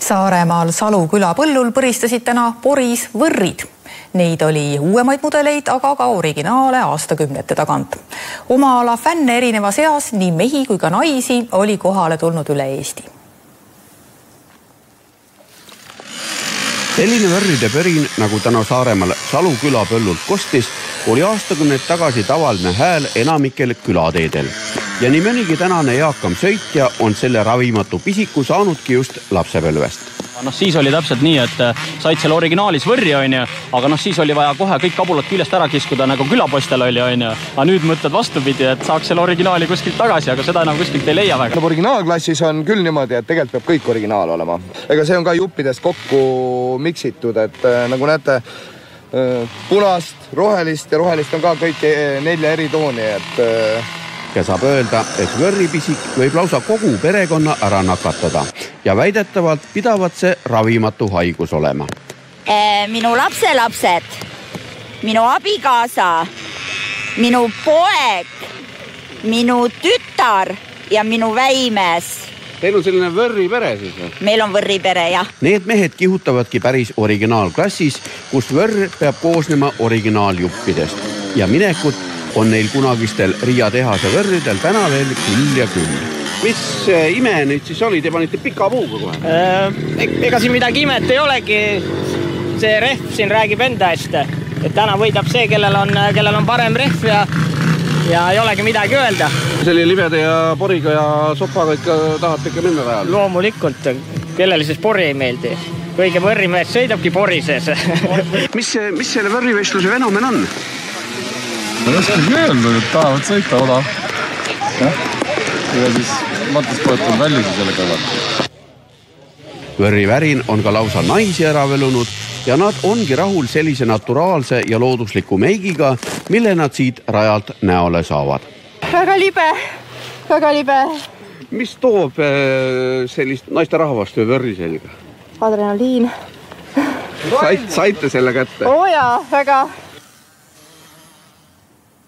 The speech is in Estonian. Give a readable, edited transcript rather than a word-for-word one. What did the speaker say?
Saaremaal Salu küla põllul põristasid täna poris võrrid. Neid oli uuemaid mudeleid, aga ka originaale aastakümnete tagant. Oma ala fänne erineva seas nii mehi kui ka naisi oli kohale tulnud üle Eesti. Selline võrride põrin, nagu täna Saaremaal Salu küla põllult kostis, oli aastakümneid tagasi tavaline hääl enamikel külateedel. Ja nii mõnigi tänane eakam sõitja on selle ravimatu pisiku saanudki just lapsepõlvest. Siis oli täpselt nii, et said selle originaalis võrri, aga siis oli vaja kohe kõik kabulad küljest ära kiskuda, nagu külapostel oli. Aga nüüd mõtled vastupidi, et saaks selle originaali kuskilt tagasi, aga seda enam kuskilt ei leia väga. Originaalklassis on küll niimoodi, et tegelikult peab kõik originaal olema. Ega see on ka juppidest kokku miksitud, et nagu näete, punast, rohelist ja rohelist on ka kõik 4 eri tooni, ja saab öelda, et võrripisik võib lausa kogu perekonna ära nakatada ja väidetavalt pidavad see ravimatu haigus olema. Minu lapselapsed, minu abikaasa, minu poeg, minu tütar ja minu väimees. Teil on selline võrripere siis või? Meil on võrripere, jah. Need mehed kihutavadki päris originaalklassis, kus võrr peab koosnema originaaljuppidest ja minekut on neil kunagistel Riia tehase võrridel täna veel küll ja küll. Mis ime nüüd siis oli? Te panite pika puuga kohe? Ega siin midagi imet ei olegi. See rehv siin räägib enda eest. Et täna võidab see, kellel on parem rehv ja ei olegi midagi öelda. Selle libede ja poriga ja sopaga ikka tahate ikka minna vajal? Loomulikult. Kellele siis pori ei meeldi? Kõige võrrimees sõidabki pori sees. Mis selle võrrivestluse fenomen on? Ma ei oskagi öelda, et tahavad sõita odav. Ja siis matuspoet on vällisi selle kõrval. Võrrivärin on ka lausa naisi ära velunud ja nad ongi rahul sellise naturaalse ja loodusliku meigiga, mille nad siit rajalt näole saavad. Väga libe. Mis toob sellist naiste rahvast või võrri selga? Adrenaliin. Saite selle kätte? Oo jaa, väga.